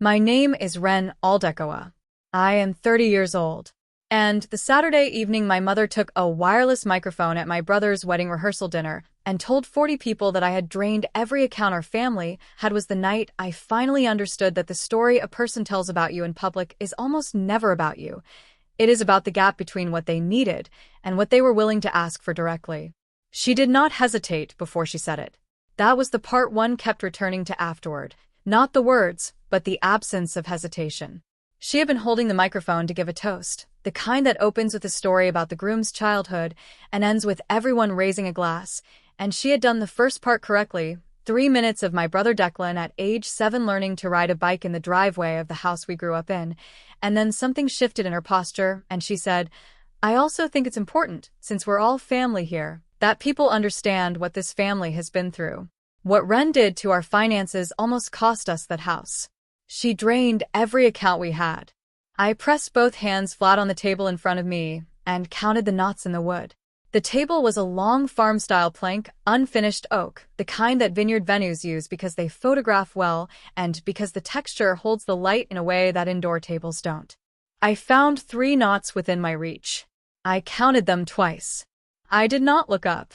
My name is Ren Aldecoa. I am 30 years old. And the Saturday evening my mother took a wireless microphone at my brother's wedding rehearsal dinner and told 40 people that I had drained every account our family had was the night I finally understood that the story a person tells about you in public is almost never about you. It is about the gap between what they needed and what they were willing to ask for directly. She did not hesitate before she said it. That was the part one kept returning to afterward. Not the words, but the absence of hesitation. She had been holding the microphone to give a toast, the kind that opens with a story about the groom's childhood and ends with everyone raising a glass, and she had done the first part correctly, 3 minutes of my brother Declan at age 7 learning to ride a bike in the driveway of the house we grew up in, and then something shifted in her posture, and she said, "I also think it's important, since we're all family here, that people understand what this family has been through. What Ren did to our finances almost cost us that house. She drained every account we had." I pressed both hands flat on the table in front of me and counted the knots in the wood. The table was a long farm-style plank, unfinished oak, the kind that vineyard venues use because they photograph well and because the texture holds the light in a way that indoor tables don't. I found 3 knots within my reach. I counted them twice. I did not look up.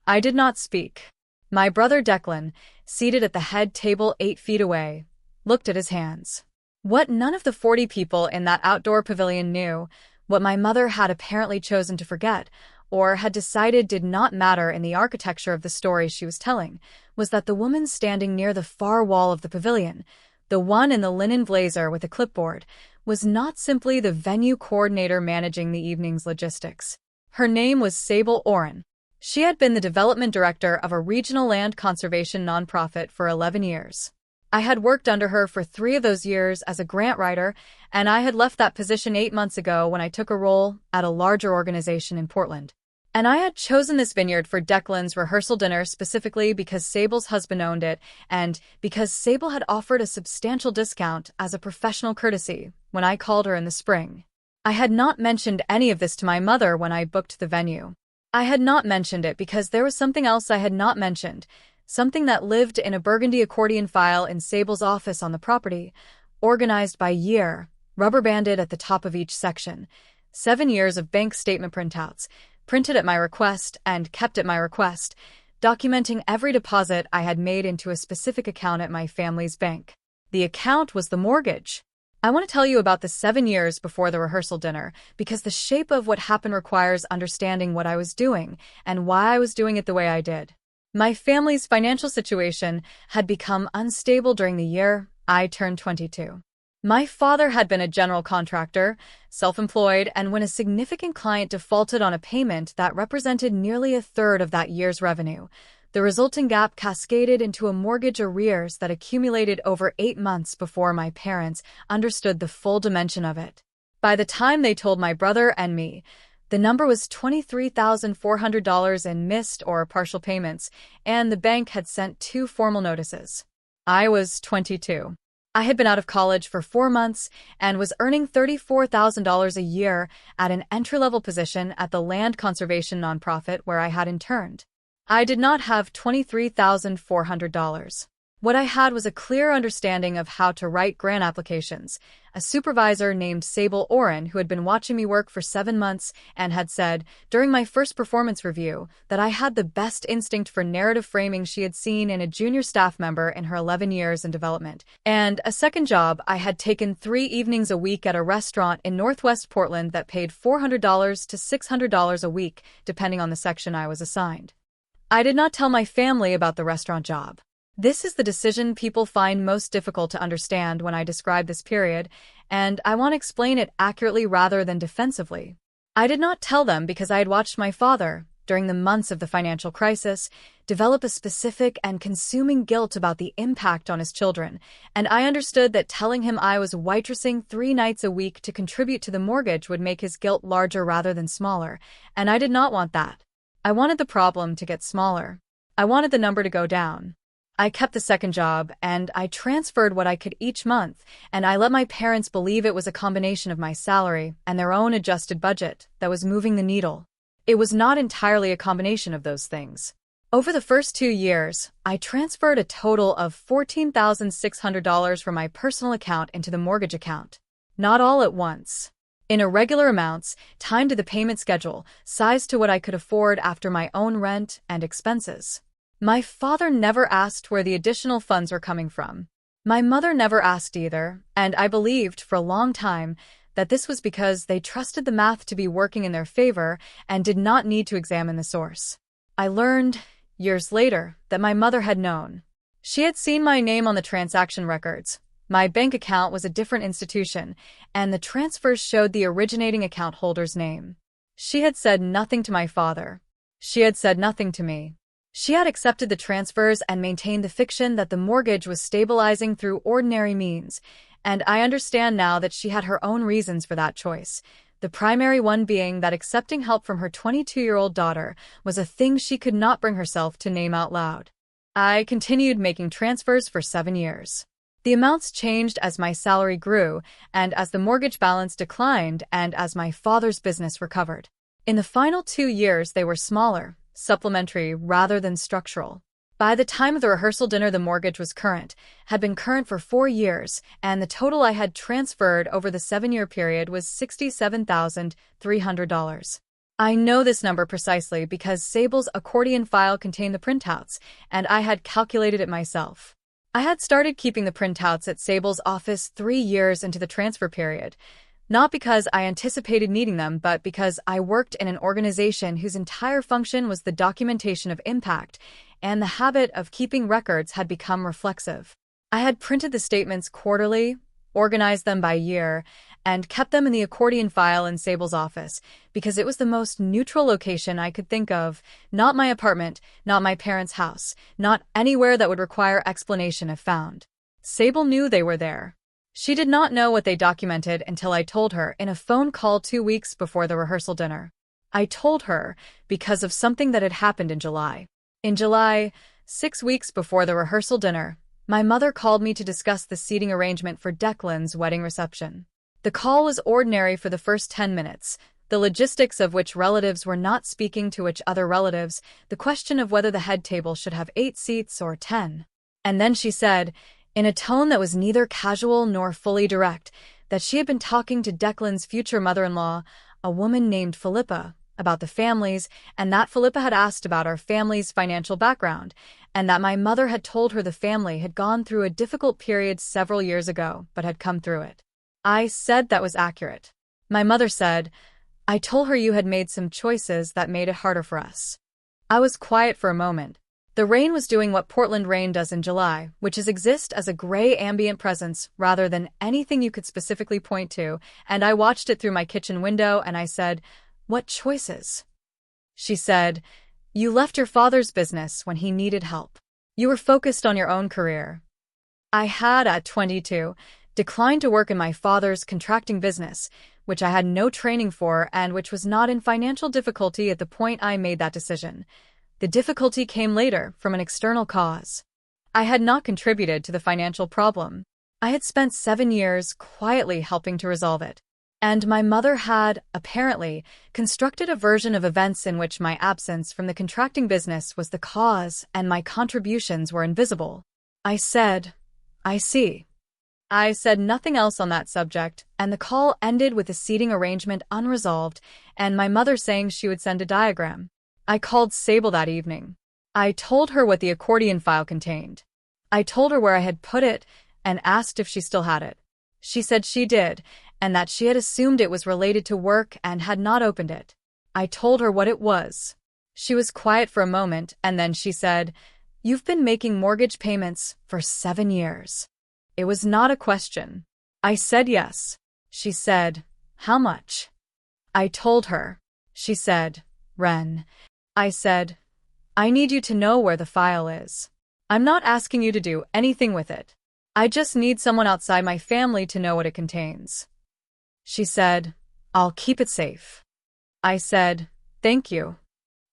I did not speak. My brother Declan, seated at the head table 8 feet away, looked at his hands. What none of the 40 people in that outdoor pavilion knew, what my mother had apparently chosen to forget, or had decided did not matter in the architecture of the story she was telling, was that the woman standing near the far wall of the pavilion, the one in the linen blazer with a clipboard, was not simply the venue coordinator managing the evening's logistics. Her name was Sable Oren. She had been the development director of a regional land conservation nonprofit for 11 years. I had worked under her for 3 of those years as a grant writer, and I had left that position 8 months ago when I took a role at a larger organization in Portland. And I had chosen this vineyard for Declan's rehearsal dinner specifically because Sable's husband owned it, and because Sable had offered a substantial discount as a professional courtesy when I called her in the spring. I had not mentioned any of this to my mother when I booked the venue. I had not mentioned it because there was something else I had not mentioned, something that lived in a burgundy accordion file in Sable's office on the property, organized by year, rubber-banded at the top of each section. 7 years of bank statement printouts, printed at my request and kept at my request, documenting every deposit I had made into a specific account at my family's bank. The account was the mortgage. I want to tell you about the 7 years before the rehearsal dinner, because the shape of what happened requires understanding what I was doing and why I was doing it the way I did. My family's financial situation had become unstable during the year I turned 22. My father had been a general contractor, self-employed, and when a significant client defaulted on a payment that represented nearly a third of that year's revenue, the resulting gap cascaded into a mortgage arrears that accumulated over 8 months before my parents understood the full dimension of it. By the time they told my brother and me, the number was $23,400 in missed or partial payments, and the bank had sent 2 formal notices. I was 22. I had been out of college for 4 months and was earning $34,000 a year at an entry-level position at the land conservation nonprofit where I had interned. I did not have $23,400. What I had was a clear understanding of how to write grant applications, a supervisor named Sable Oren who had been watching me work for 7 months and had said, during my first performance review, that I had the best instinct for narrative framing she had seen in a junior staff member in her 11 years in development, and a second job I had taken 3 evenings a week at a restaurant in Northwest Portland that paid $400 to $600 a week, depending on the section I was assigned. I did not tell my family about the restaurant job. This is the decision people find most difficult to understand when I describe this period, and I want to explain it accurately rather than defensively. I did not tell them because I had watched my father, during the months of the financial crisis, develop a specific and consuming guilt about the impact on his children, and I understood that telling him I was waitressing 3 nights a week to contribute to the mortgage would make his guilt larger rather than smaller, and I did not want that. I wanted the problem to get smaller. I wanted the number to go down. I kept the second job, and I transferred what I could each month, and I let my parents believe it was a combination of my salary and their own adjusted budget that was moving the needle. It was not entirely a combination of those things. Over the first 2 years, I transferred a total of $14,600 from my personal account into the mortgage account. Not all at once. In irregular amounts, timed to the payment schedule, sized to what I could afford after my own rent and expenses. My father never asked where the additional funds were coming from. My mother never asked either, and I believed for a long time that this was because they trusted the math to be working in their favor and did not need to examine the source. I learned, years later, that my mother had known. She had seen my name on the transaction records. My bank account was a different institution, and the transfers showed the originating account holder's name. She had said nothing to my father. She had said nothing to me. She had accepted the transfers and maintained the fiction that the mortgage was stabilizing through ordinary means, and I understand now that she had her own reasons for that choice, the primary one being that accepting help from her 22-year-old daughter was a thing she could not bring herself to name out loud. I continued making transfers for 7 years. The amounts changed as my salary grew, and as the mortgage balance declined, and as my father's business recovered. In the final 2 years, they were smaller, supplementary rather than structural. By the time of the rehearsal dinner, the mortgage was current, had been current for 4 years, and the total I had transferred over the 7-year period was $67,300. I know this number precisely because Sable's accordion file contained the printouts, and I had calculated it myself. I had started keeping the printouts at Sable's office 3 years into the transfer period, not because I anticipated needing them, but because I worked in an organization whose entire function was the documentation of impact, and the habit of keeping records had become reflexive. I had printed the statements quarterly, organized them by year, and kept them in the accordion file in Sable's office, because it was the most neutral location I could think of, not my apartment, not my parents' house, not anywhere that would require explanation if found. Sable knew they were there. She did not know what they documented until I told her in a phone call 2 weeks before the rehearsal dinner. I told her because of something that had happened in July. In July, 6 weeks before the rehearsal dinner, my mother called me to discuss the seating arrangement for Declan's wedding reception. The call was ordinary for the first 10 minutes, the logistics of which relatives were not speaking to which other relatives, the question of whether the head table should have 8 seats or 10. And then she said, in a tone that was neither casual nor fully direct, that she had been talking to Declan's future mother-in-law, a woman named Philippa, about the families, and that Philippa had asked about our family's financial background, and that my mother had told her the family had gone through a difficult period several years ago, but had come through it. I said that was accurate. My mother said, I told her you had made some choices that made it harder for us. I was quiet for a moment. The rain was doing what Portland rain does in July, which is exist as a gray ambient presence rather than anything you could specifically point to, and I watched it through my kitchen window and I said, what choices? She said, you left your father's business when he needed help. You were focused on your own career. I had, at 22, declined to work in my father's contracting business, which I had no training for and which was not in financial difficulty at the point I made that decision. The difficulty came later from an external cause. I had not contributed to the financial problem. I had spent 7 years quietly helping to resolve it. And my mother had, apparently, constructed a version of events in which my absence from the contracting business was the cause and my contributions were invisible. I said, I see. I said nothing else on that subject, and the call ended with the seating arrangement unresolved and my mother saying she would send a diagram. I called Sable that evening. I told her what the accordion file contained. I told her where I had put it and asked if she still had it. She said she did, and that she had assumed it was related to work and had not opened it. I told her what it was. She was quiet for a moment, and then she said, you've been making mortgage payments for 7 years. It was not a question. I said yes. She said, how much? I told her. She said, Ren. I said, I need you to know where the file is. I'm not asking you to do anything with it. I just need someone outside my family to know what it contains. She said, I'll keep it safe. I said, thank you.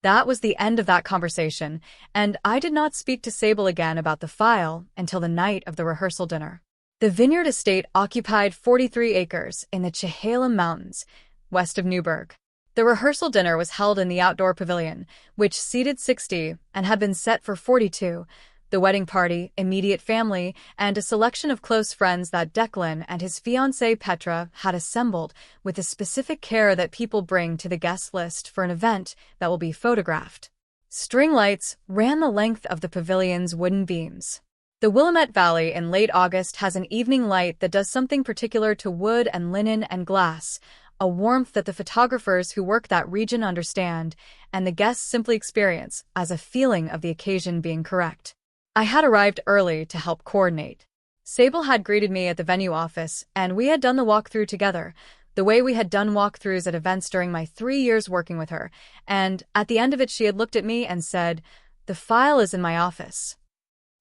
That was the end of that conversation, and I did not speak to Sable again about the file until the night of the rehearsal dinner. The vineyard estate occupied 43 acres in the Chehalem Mountains, west of Newburgh. The rehearsal dinner was held in the outdoor pavilion, which seated 60 and had been set for 42. The wedding party, immediate family, and a selection of close friends that Declan and his fiancée Petra had assembled with the specific care that people bring to the guest list for an event that will be photographed. String lights ran the length of the pavilion's wooden beams. The Willamette Valley in late August has an evening light that does something particular to wood and linen and glass, a warmth that the photographers who work that region understand, and the guests simply experience as a feeling of the occasion being correct. I had arrived early to help coordinate. Sable had greeted me at the venue office, and we had done the walkthrough together, the way we had done walkthroughs at events during my 3 years working with her, and at the end of it she had looked at me and said, "The file is in my office."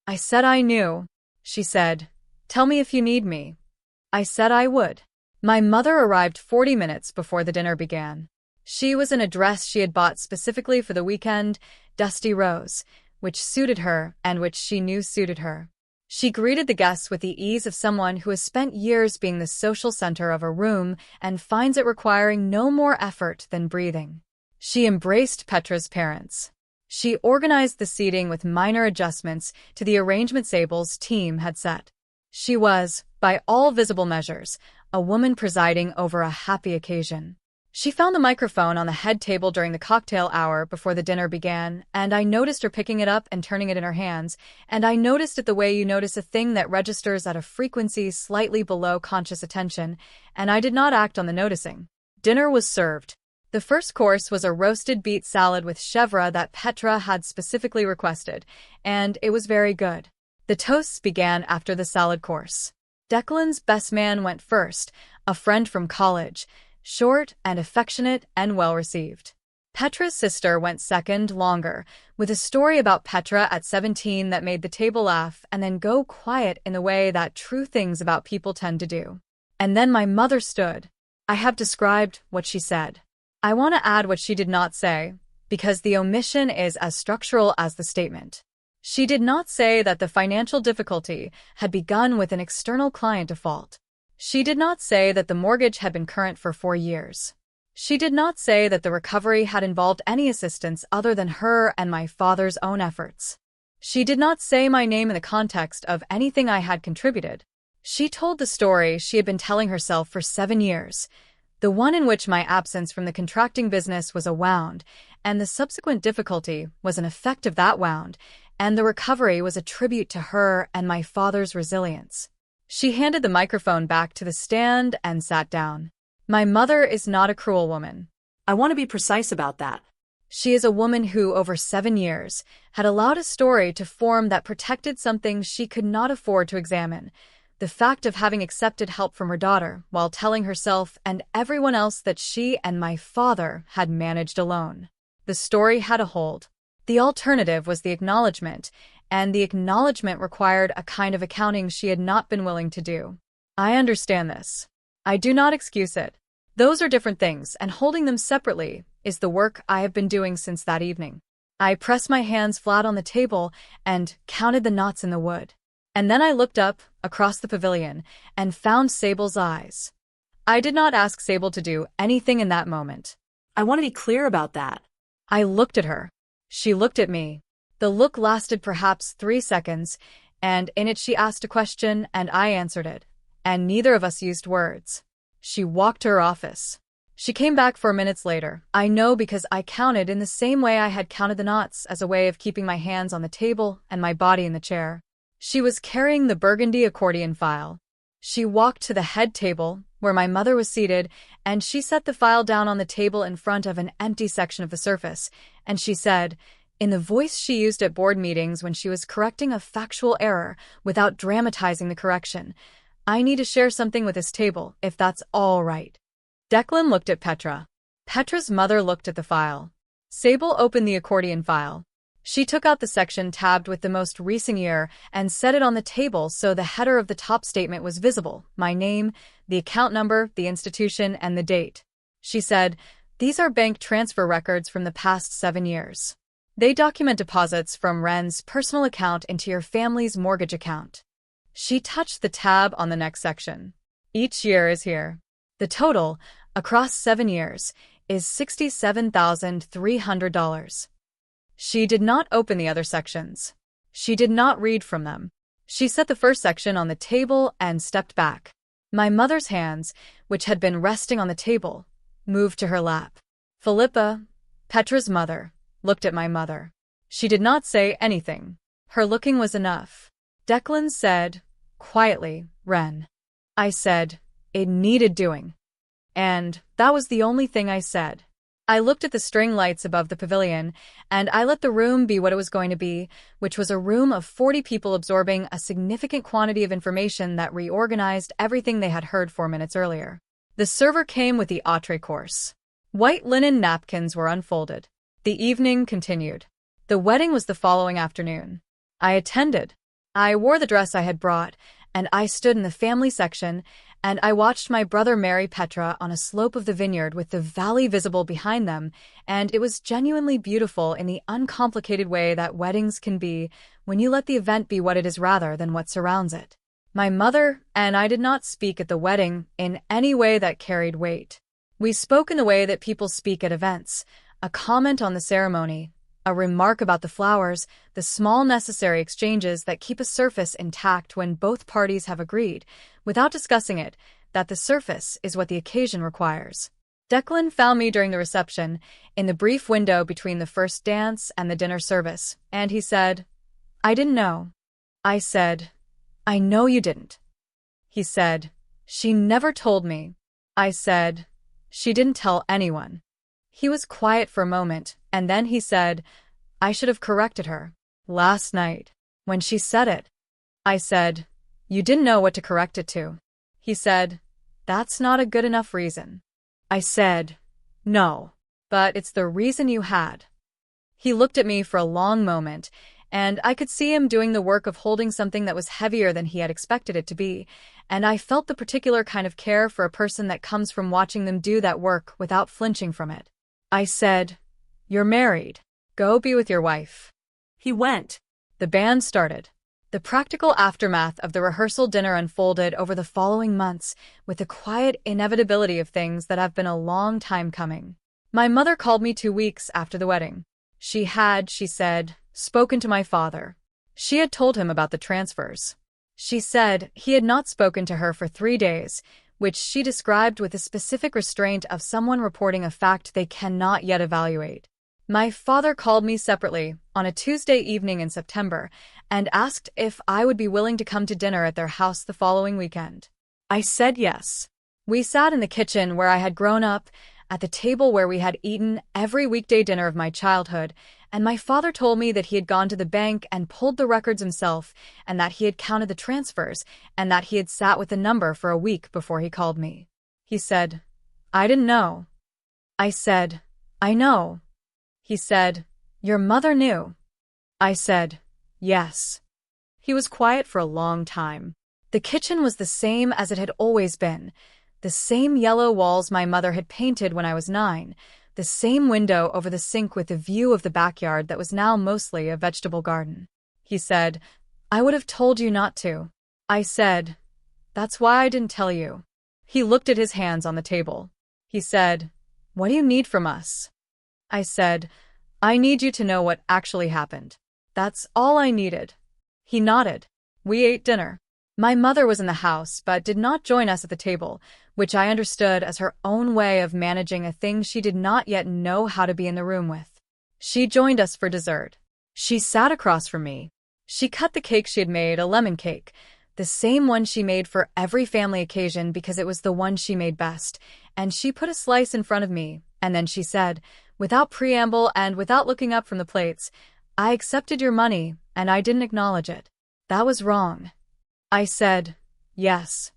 I said I knew. She said, "Tell me if you need me." I said I would. My mother arrived 40 minutes before the dinner began. She was in a dress she had bought specifically for the weekend, dusty rose, which suited her and which she knew suited her. She greeted the guests with the ease of someone who has spent years being the social center of a room and finds it requiring no more effort than breathing. She embraced Petra's parents. She organized the seating with minor adjustments to the arrangement Sable's team had set. She was, by all visible measures, a woman presiding over a happy occasion. She found the microphone on the head table during the cocktail hour before the dinner began, and I noticed her picking it up and turning it in her hands, and I noticed it the way you notice a thing that registers at a frequency slightly below conscious attention, and I did not act on the noticing. Dinner was served. The first course was a roasted beet salad with chèvre that Petra had specifically requested, and it was very good. The toasts began after the salad course. Declan's best man went first, a friend from college, short and affectionate and well-received. Petra's sister went second, longer, with a story about Petra at 17 that made the table laugh and then go quiet in the way that true things about people tend to do. And then my mother stood. I have described what she said. I want to add what she did not say, because the omission is as structural as the statement. She did not say that the financial difficulty had begun with an external client default. She did not say that the mortgage had been current for 4 years. She did not say that the recovery had involved any assistance other than her and my father's own efforts. She did not say my name in the context of anything I had contributed. She told the story she had been telling herself for 7 years, the one in which my absence from the contracting business was a wound, and the subsequent difficulty was an effect of that wound, and the recovery was a tribute to her and my father's resilience. She handed the microphone back to the stand and sat down. My mother is not a cruel woman. I want to be precise about that. She is a woman who, over 7 years, had allowed a story to form that protected something she could not afford to examine, the fact of having accepted help from her daughter while telling herself and everyone else that she and my father had managed alone. The story had a hold. The alternative was the acknowledgement, and the acknowledgement required a kind of accounting she had not been willing to do. I understand this. I do not excuse it. Those are different things, and holding them separately is the work I have been doing since that evening. I pressed my hands flat on the table and counted the knots in the wood. And then I looked up, across the pavilion, and found Sable's eyes. I did not ask Sable to do anything in that moment. I want to be clear about that. I looked at her. She looked at me. The look lasted perhaps 3 seconds, and in it she asked a question and I answered it, and neither of us used words. She walked to her office. She came back 4 minutes later. I know because I counted in the same way I had counted the knots as a way of keeping my hands on the table and my body in the chair. She was carrying the burgundy accordion file. She walked to the head table, where my mother was seated, and she set the file down on the table in front of an empty section of the surface, and she said, in the voice she used at board meetings when she was correcting a factual error without dramatizing the correction, "I need to share something with this table, if that's all right." Declan looked at Petra. Petra's mother looked at the file. Sable opened the accordion file. She took out the section tabbed with the most recent year and set it on the table so the header of the top statement was visible, my name, the account number, the institution, and the date. She said, "These are bank transfer records from the past 7 years. They document deposits from Ren's personal account into your family's mortgage account." She touched the tab on the next section. "Each year is here. The total, across 7 years, is $67,300. She did not open the other sections. She did not read from them. She set the first section on the table and stepped back. My mother's hands, which had been resting on the table, moved to her lap. Philippa, Petra's mother, looked at my mother. She did not say anything. Her looking was enough. Declan said, quietly, Ren. I said, it needed doing. And that was the only thing I said. I looked at the string lights above the pavilion, and I let the room be what it was going to be, which was a room of 40 people absorbing a significant quantity of information that reorganized everything they had heard 4 minutes earlier. The server came with the entree course. White linen napkins were unfolded. The evening continued. The wedding was the following afternoon. I attended. I wore the dress I had brought, and I stood in the family section, and I watched my brother marry Petra on a slope of the vineyard with the valley visible behind them, and it was genuinely beautiful in the uncomplicated way that weddings can be when you let the event be what it is rather than what surrounds it. My mother and I did not speak at the wedding in any way that carried weight. We spoke in the way that people speak at events, a comment on the ceremony, a remark about the flowers, the small necessary exchanges that keep a surface intact when both parties have agreed, without discussing it, that the surface is what the occasion requires. Declan found me during the reception, in the brief window between the first dance and the dinner service, and he said, I didn't know. I said, I know you didn't. He said, she never told me. I said, she didn't tell anyone. He was quiet for a moment, and then he said, I should have corrected her. Last night, when she said it. I said, you didn't know what to correct it to. He said, that's not a good enough reason. I said, no, but it's the reason you had. He looked at me for a long moment, and I could see him doing the work of holding something that was heavier than he had expected it to be, and I felt the particular kind of care for a person that comes from watching them do that work without flinching from it. I said, you're married. Go be with your wife. He went. The band started. The practical aftermath of the rehearsal dinner unfolded over the following months with the quiet inevitability of things that have been a long time coming. My mother called me 2 weeks after the wedding. She had, she said, spoken to my father. She had told him about the transfers. She said he had not spoken to her for 3 days, which she described with the specific restraint of someone reporting a fact they cannot yet evaluate. My father called me separately on a Tuesday evening in September and asked if I would be willing to come to dinner at their house the following weekend. I said yes. We sat in the kitchen where I had grown up, at the table where we had eaten every weekday dinner of my childhood, and my father told me that he had gone to the bank and pulled the records himself, and that he had counted the transfers, and that he had sat with the number for a week before he called me. He said, I didn't know. I said, I know. He said, your mother knew. I said, yes. He was quiet for a long time. The kitchen was the same as it had always been, the same yellow walls my mother had painted when I was 9, the same window over the sink with the view of the backyard that was now mostly a vegetable garden. He said, I would have told you not to. I said, that's why I didn't tell you. He looked at his hands on the table. He said, what do you need from us? I said, I need you to know what actually happened. That's all I needed. He nodded. We ate dinner. My mother was in the house but did not join us at the table, which I understood as her own way of managing a thing she did not yet know how to be in the room with. She joined us for dessert. She sat across from me. She cut the cake she had made, a lemon cake, the same one she made for every family occasion because it was the one she made best, and she put a slice in front of me, and then she said, without preamble and without looking up from the plates, I accepted your money, and I didn't acknowledge it. That was wrong. I said, yes.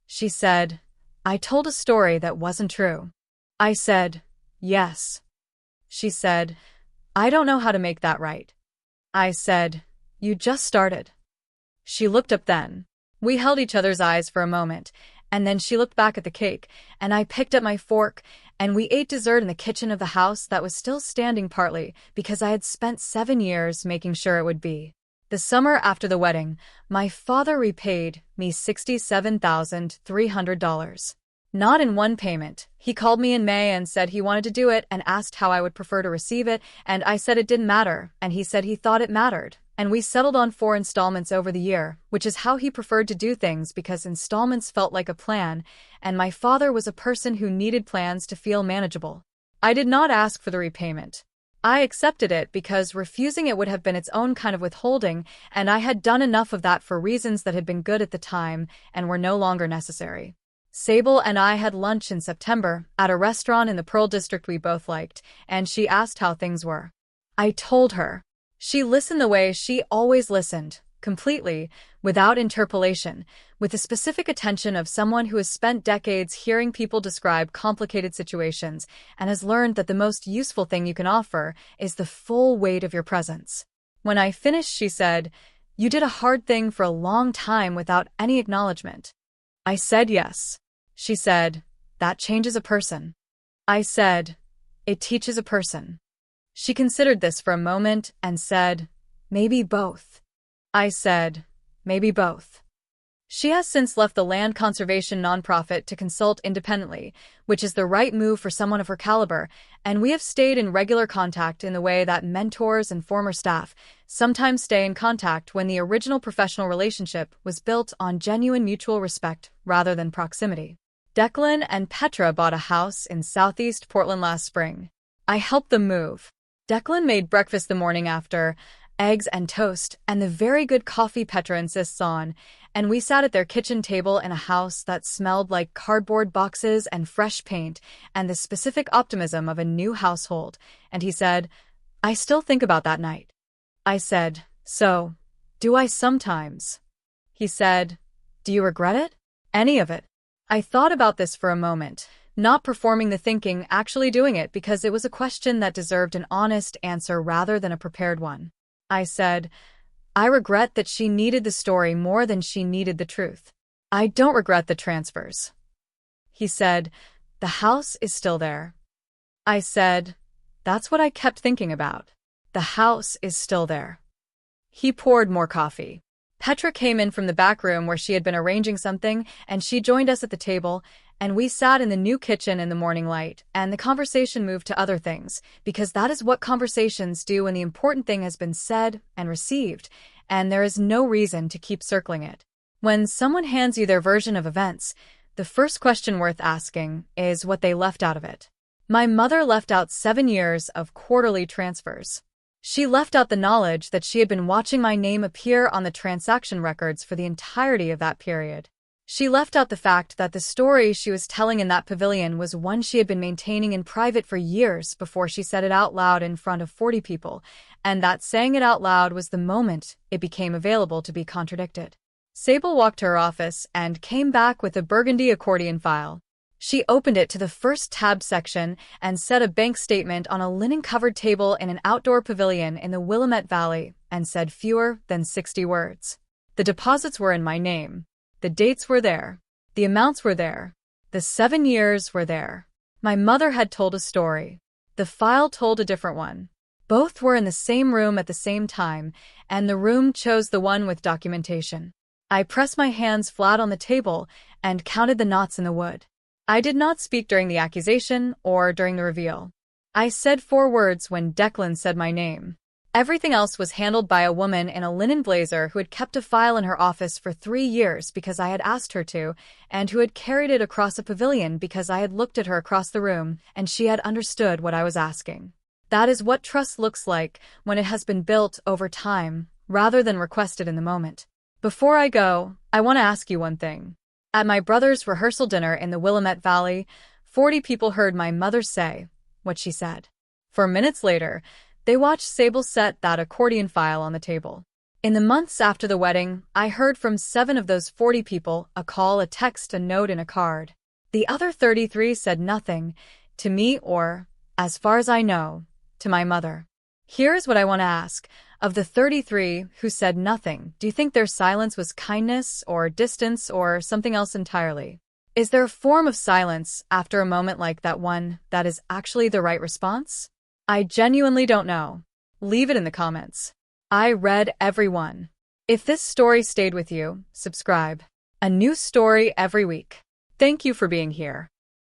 She said, I told a story that wasn't true. I said, yes. She said, I don't know how to make that right. I said, you just started. She looked up then. We held each other's eyes for a moment, and then she looked back at the cake, and I picked up my fork, and we ate dessert in the kitchen of the house that was still standing partly because I had spent 7 years making sure it would be. The summer after the wedding, my father repaid me $67,300. Not in one payment. He called me in May and said he wanted to do it and asked how I would prefer to receive it, and I said it didn't matter, and he said he thought it mattered. And we settled on 4 installments over the year, which is how he preferred to do things because installments felt like a plan, and my father was a person who needed plans to feel manageable. I did not ask for the repayment. I accepted it because refusing it would have been its own kind of withholding, and I had done enough of that for reasons that had been good at the time and were no longer necessary. Sable and I had lunch in September at a restaurant in the Pearl District we both liked, and she asked how things were. I told her. She listened the way she always listened, completely, without interpolation, with the specific attention of someone who has spent decades hearing people describe complicated situations and has learned that the most useful thing you can offer is the full weight of your presence. When I finished, she said, "You did a hard thing for a long time without any acknowledgement." I said yes. She said, "That changes a person." I said, "It teaches a person." She considered this for a moment and said, "Maybe both." I said, "Maybe both." She has since left the land conservation nonprofit to consult independently, which is the right move for someone of her caliber, and we have stayed in regular contact in the way that mentors and former staff sometimes stay in contact when the original professional relationship was built on genuine mutual respect rather than proximity. Declan and Petra bought a house in southeast Portland last spring. I helped them move. Declan made breakfast the morning after, eggs and toast, and the very good coffee Petra insists on, and we sat at their kitchen table in a house that smelled like cardboard boxes and fresh paint and the specific optimism of a new household, and he said, "I still think about that night." I said, "So, do I sometimes?" He said, "Do you regret it? Any of it?" I thought about this for a moment, not performing the thinking, actually doing it, because it was a question that deserved an honest answer rather than a prepared one. I said, "I regret that she needed the story more than she needed the truth. I don't regret the transfers." He said, "The house is still there." I said, "That's what I kept thinking about. The house is still there." He poured more coffee. Petra came in from the back room where she had been arranging something, and she joined us at the table, and we sat in the new kitchen in the morning light, and the conversation moved to other things, because that is what conversations do when the important thing has been said and received, and there is no reason to keep circling it. When someone hands you their version of events, the first question worth asking is what they left out of it. My mother left out 7 years of quarterly transfers. She left out the knowledge that she had been watching my name appear on the transaction records for the entirety of that period. She left out the fact that the story she was telling in that pavilion was one she had been maintaining in private for years before she said it out loud in front of 40 people, and that saying it out loud was the moment it became available to be contradicted. Sable walked to her office and came back with a burgundy accordion file. She opened it to the first tabbed section and set a bank statement on a linen-covered table in an outdoor pavilion in the Willamette Valley and said fewer than 60 words. The deposits were in my name. The dates were there. The amounts were there. The 7 years were there. My mother had told a story. The file told a different one. Both were in the same room at the same time, and the room chose the one with documentation. I pressed my hands flat on the table and counted the knots in the wood. I did not speak during the accusation or during the reveal. I said 4 words when Declan said my name. Everything else was handled by a woman in a linen blazer who had kept a file in her office for 3 years because I had asked her to, and who had carried it across a pavilion because I had looked at her across the room and she had understood what I was asking. That is what trust looks like when it has been built over time, rather than requested in the moment. Before I go, I want to ask you one thing. At my brother's rehearsal dinner in the Willamette Valley, 40 people heard my mother say what she said. 4 minutes later, they watched Sable set that accordion file on the table. In the months after the wedding, I heard from 7 of those 40 people a call, a text, a note, and a card. The other 33 said nothing, to me or, as far as I know, to my mother. Here's what I want to ask. Of the 33 who said nothing, do you think their silence was kindness or distance or something else entirely? Is there a form of silence after a moment like that one that is actually the right response? I genuinely don't know. Leave it in the comments. I read every one. If this story stayed with you, subscribe. A new story every week. Thank you for being here.